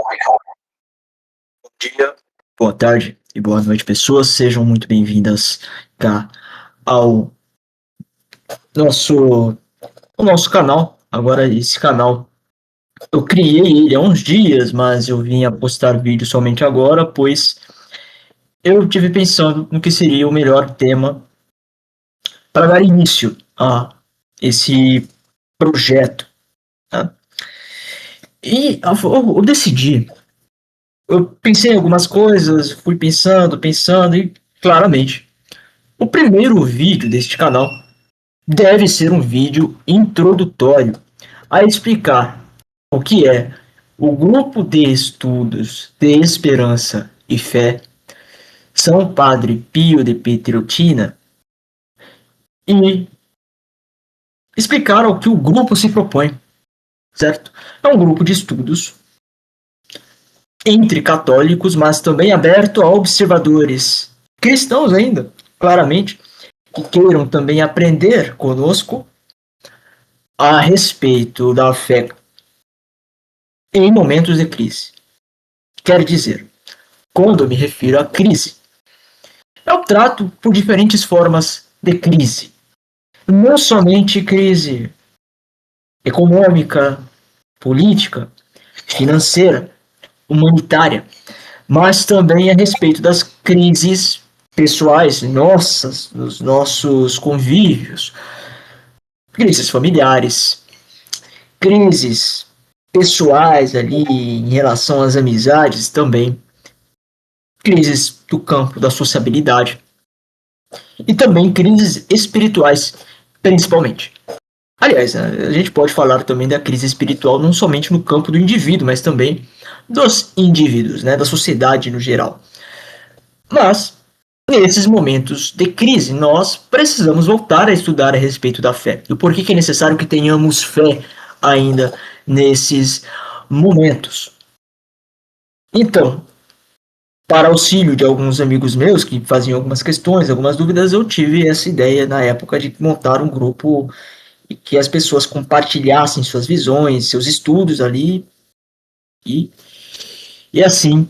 Bom dia, boa tarde e boa noite, pessoas. Sejam muito bem-vindas cá ao nosso, ao nosso canal. Agora, esse canal, eu criei ele há uns dias, mas eu vim a postar vídeo somente agora, pois eu tive pensando no que seria o melhor tema para dar início a esse projeto, né? E eu decidi, eu pensei em algumas coisas, fui pensando e, claramente, o primeiro vídeo deste canal deve ser um vídeo introdutório a explicar o que é o Grupo de Estudos de Esperança e Fé São Padre Pio de Pietrelcina e explicar o que o grupo se propõe, certo? É um grupo de estudos entre católicos, mas também aberto a observadores cristãos ainda, claramente, que queiram também aprender conosco a respeito da fé em momentos de crise. Quer dizer, quando eu me refiro a crise, eu trato por diferentes formas de crise. Não somente crise econômica, política, financeira, humanitária, mas também a respeito das crises pessoais nossas, nos nossos convívios, crises familiares, crises pessoais ali em relação às amizades também, crises do campo da sociabilidade e também crises espirituais, principalmente. Aliás, a gente pode falar também da crise espiritual não somente no campo do indivíduo, mas também dos indivíduos, né, da sociedade no geral. Mas, nesses momentos de crise, nós precisamos voltar a estudar a respeito da fé, do porquê que é necessário que tenhamos fé ainda nesses momentos. Então, para auxílio de alguns amigos meus que faziam algumas questões, algumas dúvidas, eu tive essa ideia na época de montar um grupo e que as pessoas compartilhassem suas visões, seus estudos ali e, e assim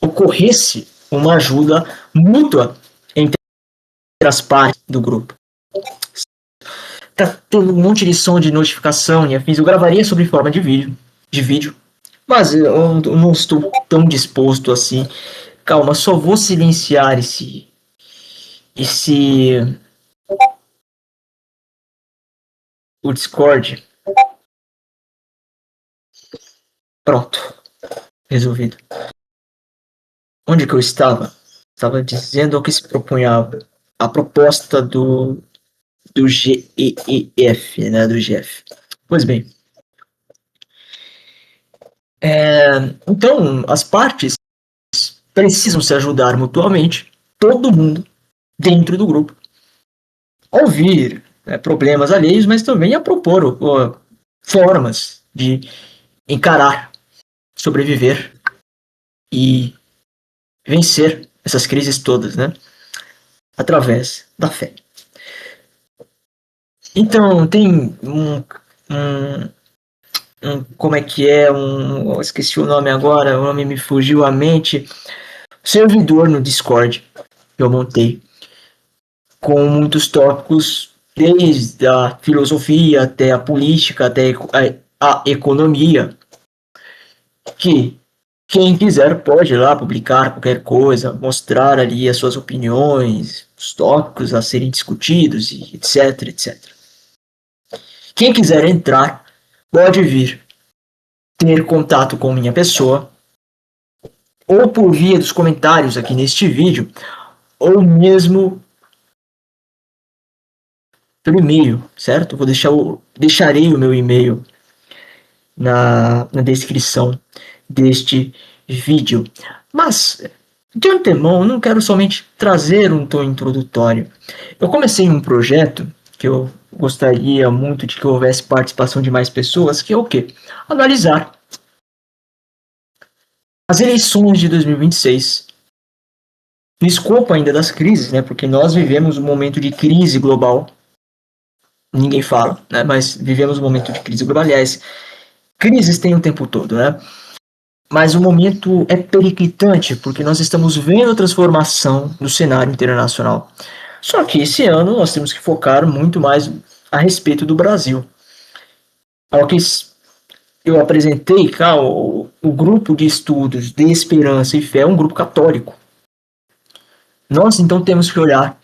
ocorresse uma ajuda mútua entre as partes do grupo. Tá tendo um monte de som de notificação e afins. Eu gravaria sobre forma de vídeo, mas eu não estou tão disposto assim. Calma, só vou silenciar esse o Discord. Pronto, resolvido. Onde que eu estava? Estava dizendo o que se propunha a proposta do GEF, né, do GF. Pois bem, então as partes precisam se ajudar mutuamente, todo mundo dentro do grupo, a ouvir problemas alheios, mas também a propor formas de encarar, sobreviver e vencer essas crises todas, né, através da fé. Então, tem como é que é, eu esqueci o nome agora, o nome me fugiu à mente, servidor no Discord que eu montei, com muitos tópicos, desde a filosofia até a política, até a economia, que quem quiser pode ir lá publicar qualquer coisa, mostrar ali as suas opiniões, os tópicos a serem discutidos, e etc, etc. Quem quiser entrar, pode vir ter contato com minha pessoa, ou por via dos comentários aqui neste vídeo, ou mesmo pelo e-mail, certo? Deixarei o meu e-mail na descrição deste vídeo. Mas, de antemão, eu não quero somente trazer um tom introdutório. Eu comecei um projeto que eu gostaria muito de que houvesse participação de mais pessoas, que é o quê? Analisar as eleições de 2026, no escopo ainda das crises, né? Porque nós vivemos um momento de crise global, ninguém fala, né? Mas vivemos um momento de crise global. Aliás, crises tem o tempo todo, né? mas o momento é periclitante, porque nós estamos vendo a transformação no cenário internacional. Só que esse ano nós temos que focar muito mais a respeito do Brasil. Ao que eu apresentei, cá, o grupo de estudos de Esperança e Fé é um grupo católico. Nós, então, temos que olhar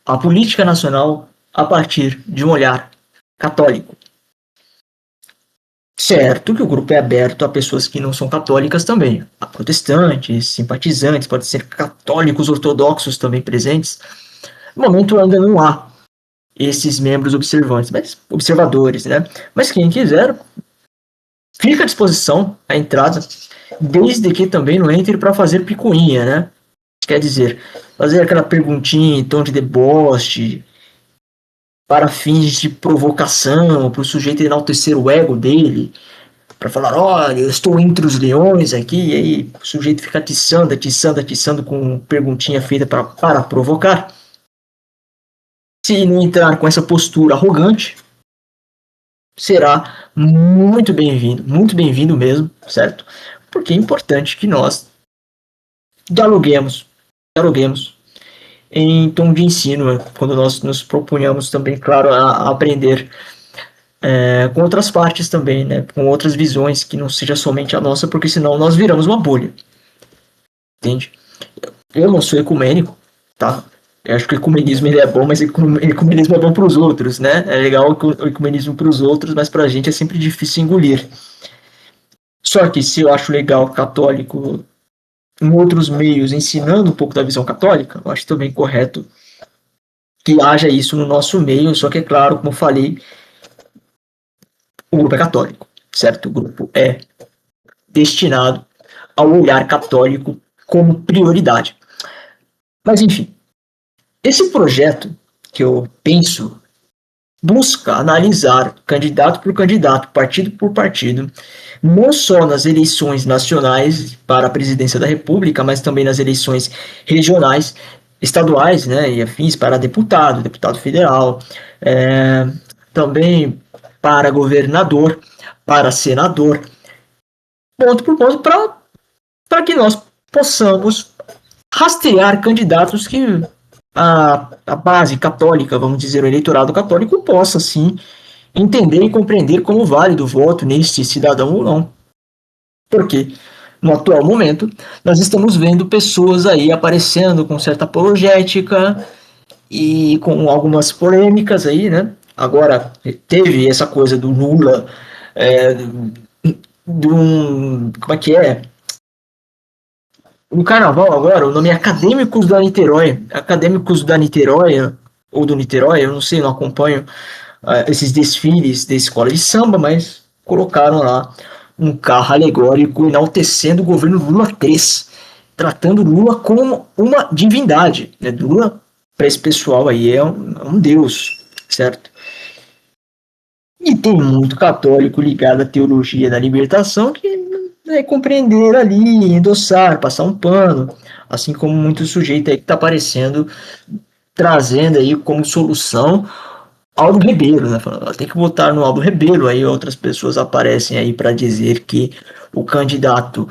a política nacional a partir de um olhar católico. Certo que o grupo é aberto a pessoas que não são católicas também, a protestantes, simpatizantes, pode ser católicos ortodoxos também presentes. No momento ainda não há esses membros observantes, mas observadores, né? Mas quem quiser, fica à disposição a entrada, desde que também não entre para fazer picuinha, né? Quer dizer, fazer aquela perguntinha em tom de deboche, para fins de provocação, para o sujeito enaltecer o ego dele, para falar, olha, eu estou entre os leões aqui, e aí o sujeito fica atiçando, atiçando, atiçando com perguntinha feita para provocar. Se não entrar com essa postura arrogante, será muito bem-vindo mesmo, certo? Porque é importante que nós dialoguemos em tom de ensino, quando nós nos propunhamos também, claro, a aprender com outras partes também, né, com outras visões, que não seja somente a nossa, porque senão nós viramos uma bolha, entende? Eu não sou ecumênico, tá? Eu acho que o ecumenismo ele é bom, mas o ecumenismo é bom para os outros, né? É legal o ecumenismo para os outros, mas para a gente é sempre difícil engolir. Só que se eu acho legal católico em outros meios ensinando um pouco da visão católica, eu acho também correto que haja isso no nosso meio, só que é claro, como eu falei, o grupo é católico, certo? O grupo é destinado ao olhar católico como prioridade. Mas, enfim, esse projeto que eu penso busca analisar candidato por candidato, partido por partido, não só nas eleições nacionais para a presidência da República, mas também nas eleições regionais, estaduais, né, e afins para deputado federal, também para governador, para senador, ponto por ponto, para que nós possamos rastrear candidatos que a base católica, vamos dizer, o eleitorado católico, possa, sim, entender e compreender como válido o voto neste cidadão ou não. Porque, no atual momento, nós estamos vendo pessoas aí aparecendo com certa apologética e com algumas polêmicas aí, né? Agora, teve essa coisa do Lula, como é que é? No carnaval agora, o nome é Acadêmicos da Niterói. Acadêmicos da Niterói, ou do Niterói, eu não sei, não acompanho esses desfiles da escola de samba, mas colocaram lá um carro alegórico enaltecendo o governo Lula 3, tratando Lula como uma divindade. Né? Lula, para esse pessoal aí, é um deus, certo? E tem muito católico ligado à teologia da libertação que compreender ali, endossar, passar um pano, assim como muito sujeito aí que está aparecendo, trazendo aí como solução Aldo Rebelo, né? Falando, tem que votar no Aldo Rebelo, aí outras pessoas aparecem aí para dizer que o candidato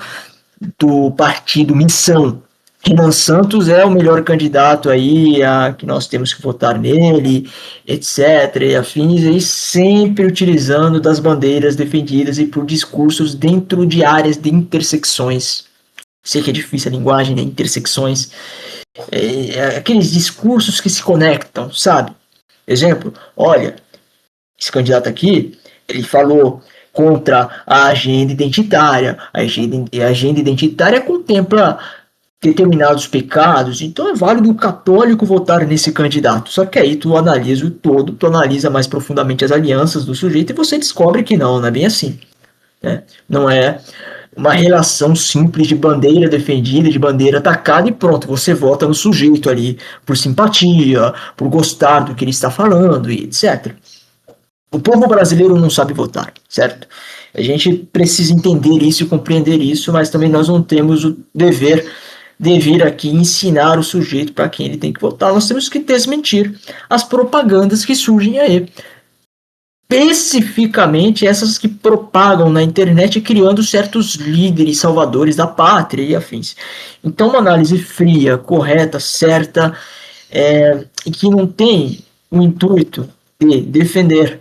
do partido Missão, Renan Santos, é o melhor candidato aí, que nós temos que votar nele, etc. e afins, e sempre utilizando das bandeiras defendidas e por discursos dentro de áreas de intersecções. Sei que é difícil a linguagem, né? Intersecções. Aqueles discursos que se conectam, sabe? Exemplo, olha, esse candidato aqui, ele falou contra a agenda identitária. A agenda identitária contempla determinados pecados, então é válido o católico votar nesse candidato. Só que aí tu analisa o todo, tu analisa mais profundamente as alianças do sujeito e você descobre que não é bem assim. Né? Não é uma relação simples de bandeira defendida, de bandeira atacada e pronto, você vota no sujeito ali por simpatia, por gostar do que ele está falando e etc. O povo brasileiro não sabe votar, certo? A gente precisa entender isso e compreender isso, mas também nós não temos o dever de vir aqui ensinar o sujeito para quem ele tem que votar. Nós temos que desmentir as propagandas que surgem aí especificamente essas que propagam na internet, criando certos líderes salvadores da pátria e afins. Então, uma análise fria, correta, certa, e que não tem o intuito de defender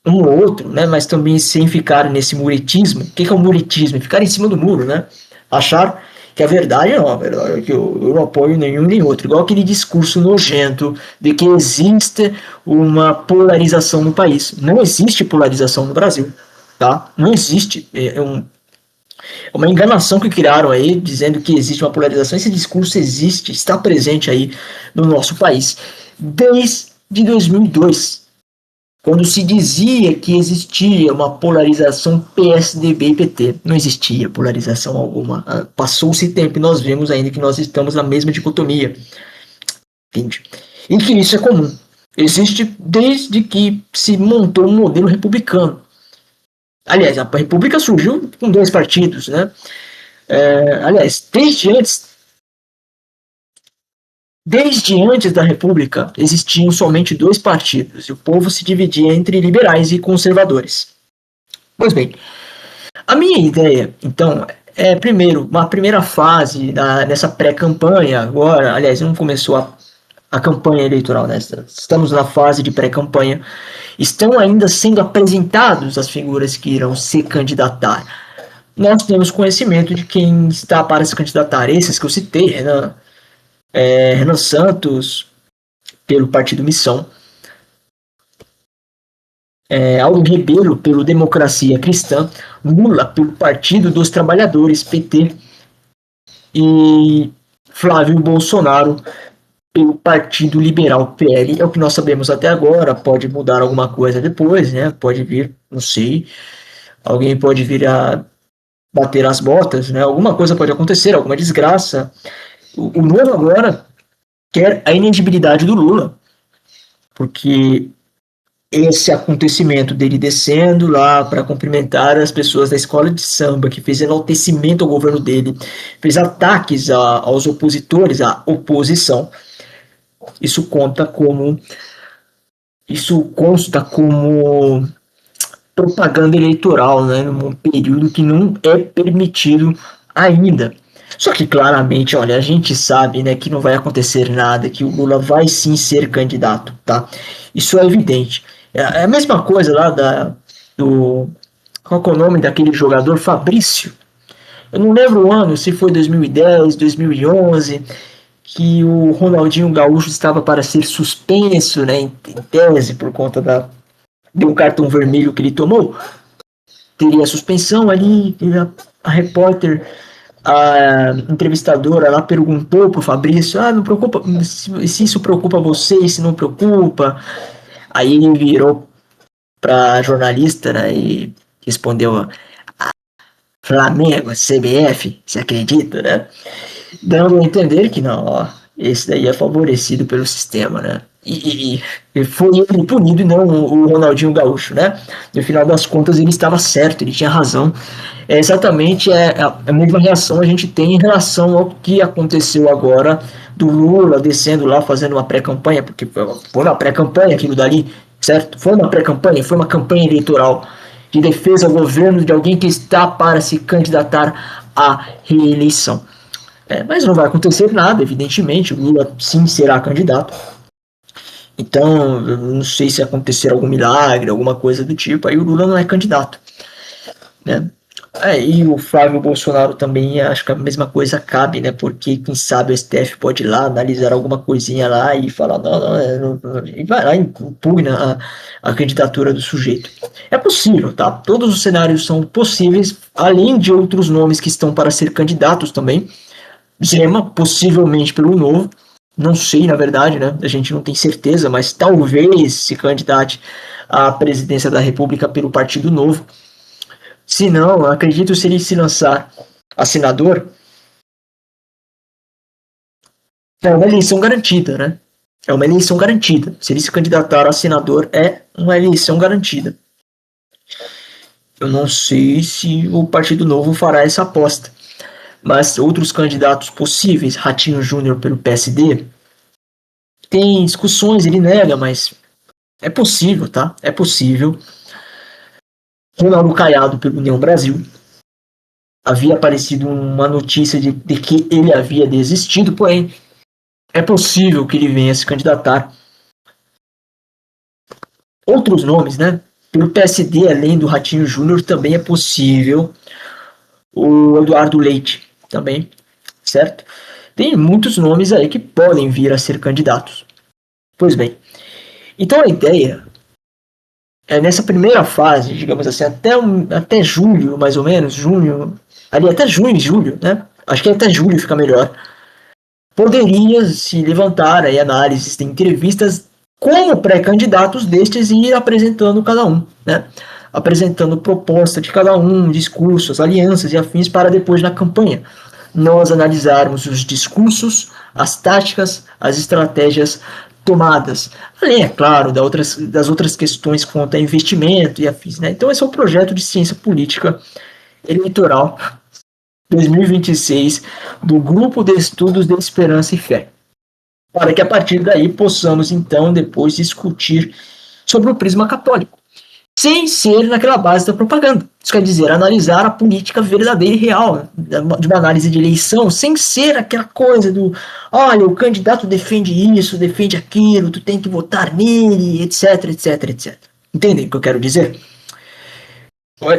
um ou outro, né, mas também sem ficar nesse muretismo. O que é o muretismo? Ficar em cima do muro, né? Achar que a verdade não, a verdade é que eu não apoio nenhum nem outro. Igual aquele discurso nojento de que existe uma polarização no país. Não existe polarização no Brasil, tá? Não existe. Uma enganação que criaram aí, dizendo que existe uma polarização. Esse discurso existe, está presente aí no nosso país desde 2002, quando se dizia que existia uma polarização PSDB e PT. Não existia polarização alguma. Passou-se tempo e nós vemos ainda que nós estamos na mesma dicotomia. Entende? E que isso é comum. Existe desde que se montou um modelo republicano. Aliás, a República surgiu com 2 partidos, né? Aliás, desde antes da República existiam somente 2 partidos e o povo se dividia entre liberais e conservadores. Pois bem, a minha ideia, então, é primeiro, uma primeira fase nessa pré-campanha agora, aliás, não começou a campanha eleitoral, né? Estamos na fase de pré-campanha, estão ainda sendo apresentados as figuras que irão se candidatar. Nós temos conhecimento de quem está para se candidatar, esses que eu citei, Renan Santos, pelo Partido Missão, Aldo Rebelo, pelo Democracia Cristã, Lula, pelo Partido dos Trabalhadores, PT, e Flávio Bolsonaro, pelo Partido Liberal, PL. É o que nós sabemos até agora, pode mudar alguma coisa depois, né? Pode vir, não sei, alguém pode vir a bater as botas, né? Alguma coisa pode acontecer, alguma desgraça. O Lula agora quer a inegibilidade do Lula, porque esse acontecimento dele descendo lá para cumprimentar as pessoas da escola de samba, que fez enaltecimento ao governo dele, fez ataques aos opositores, à oposição, isso consta como propaganda eleitoral, né, num período que não é permitido ainda. Só que claramente, olha, a gente sabe, né, que não vai acontecer nada, que o Lula vai sim ser candidato, tá? Isso é evidente. É a mesma coisa lá qual é o nome daquele jogador? Fabrício. Eu não lembro o ano, se foi 2010, 2011, que o Ronaldinho Gaúcho estava para ser suspenso, né, em tese, por conta de um cartão vermelho que ele tomou. Teria suspensão ali, a repórter, a entrevistadora lá perguntou pro Fabrício, não preocupa, se isso preocupa você, se não preocupa. Aí ele virou pra jornalista, né, e respondeu, Flamengo, CBF, você acredita, né? Dando a entender que não, ó, esse daí é favorecido pelo sistema, né? E foi ele punido e não o Ronaldinho Gaúcho, né? No final das contas ele estava certo, ele tinha razão. É exatamente a mesma reação a gente tem em relação ao que aconteceu agora do Lula descendo lá fazendo uma pré-campanha, porque foi uma pré-campanha aquilo dali, certo? Foi uma pré-campanha, foi uma campanha eleitoral de defesa ao governo de alguém que está para se candidatar à reeleição. Mas não vai acontecer nada, evidentemente, o Lula sim será candidato. Então, eu não sei se acontecer algum milagre, alguma coisa do tipo, aí o Lula não é candidato, né? E o Flávio Bolsonaro também, acho que a mesma coisa cabe, né? Porque quem sabe o STF pode ir lá analisar alguma coisinha lá e falar, não, e vai lá e impugna a candidatura do sujeito. É possível, tá? Todos os cenários são possíveis, além de outros nomes que estão para ser candidatos também. Zema, possivelmente pelo Novo, não sei, na verdade, né? A gente não tem certeza, mas talvez se candidate à presidência da República pelo Partido Novo. Se não, acredito se ele se lançar a senador, é uma eleição garantida, né? É uma eleição garantida. Se ele se candidatar a senador, é uma eleição garantida. Eu não sei se o Partido Novo fará essa aposta. Mas outros candidatos possíveis, Ratinho Júnior pelo PSD, tem discussões, ele nega, mas É possível, tá? É possível. Ronaldo Caiado pelo União Brasil. Havia aparecido uma notícia de que ele havia desistido, porém, é possível que ele venha se candidatar. Outros nomes, né? Pelo PSD, além do Ratinho Júnior, também é possível. O Eduardo Leite também, certo? Tem muitos nomes aí que podem vir a ser candidatos. Pois bem, então a ideia é nessa primeira fase, digamos assim, até julho, mais ou menos, junho, ali até junho e julho, né? Acho que até julho fica melhor. Poderia se levantar aí análises, tem entrevistas como pré-candidatos destes e ir apresentando cada um, né? Apresentando proposta de cada um, discursos, alianças e afins para depois na campanha nós analisarmos os discursos, as táticas, as estratégias tomadas. Além, é claro, das outras questões quanto a investimento e afins. Né? Então, esse é o projeto de ciência política eleitoral 2026 do Grupo de Estudos de Esperança e Fé. Para que a partir daí possamos, então, depois discutir sobre o prisma católico, sem ser naquela base da propaganda. Isso quer dizer, analisar a política verdadeira e real, de uma análise de eleição, sem ser aquela coisa do, olha, o candidato defende isso, defende aquilo, tu tem que votar nele, etc, etc, etc. Entendem o que eu quero dizer?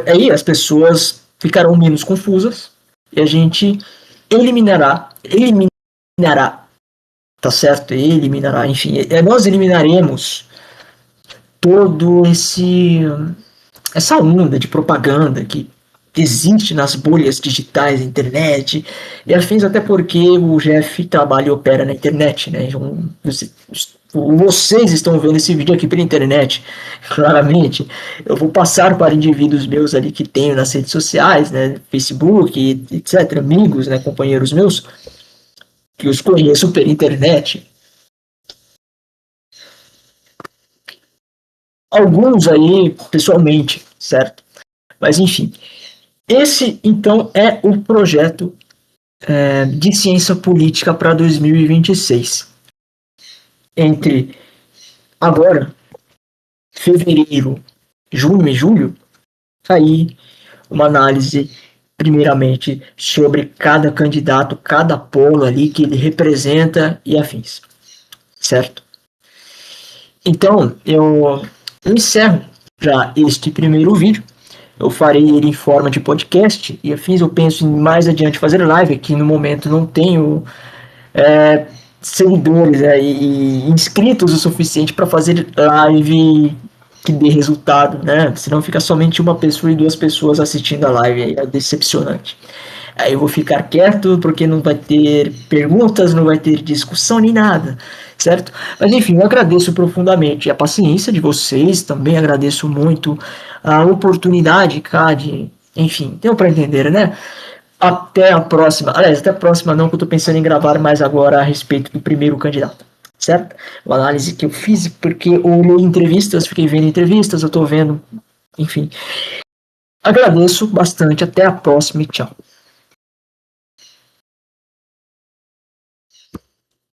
Aí as pessoas ficarão menos confusas e a gente eliminará, tá certo? Eliminará, enfim, nós eliminaremos todo essa onda de propaganda que existe nas bolhas digitais da internet e afins, até porque o Jeff trabalha e opera na internet, né? Então, vocês estão vendo esse vídeo aqui pela internet, claramente. Eu vou passar para indivíduos meus ali que tenho nas redes sociais, né? Facebook, etc. Amigos, né? Companheiros meus, que os conheço pela internet. Alguns aí pessoalmente, certo? Mas enfim, esse então é o projeto de ciência política para 2026. Entre agora, fevereiro, junho e julho, aí uma análise primeiramente sobre cada candidato, cada polo ali que ele representa e afins, certo? Então, eu encerro já este primeiro vídeo. Eu farei ele em forma de podcast e afins. Eu penso em mais adiante fazer live, aqui no momento não tenho seguidores e inscritos o suficiente para fazer live que dê resultado, né? Senão fica somente uma pessoa e duas pessoas assistindo a live, aí é decepcionante. Aí eu vou ficar quieto porque não vai ter perguntas, não vai ter discussão nem nada, certo? Mas enfim, eu agradeço profundamente a paciência de vocês, também agradeço muito a oportunidade, cara, enfim, deu para entender, né? Até a próxima, aliás, até a próxima não, que eu tô pensando em gravar mais agora a respeito do primeiro candidato, certo? Uma análise que eu fiz porque eu li entrevistas, fiquei vendo entrevistas, eu tô vendo, enfim. Agradeço bastante, até a próxima e tchau.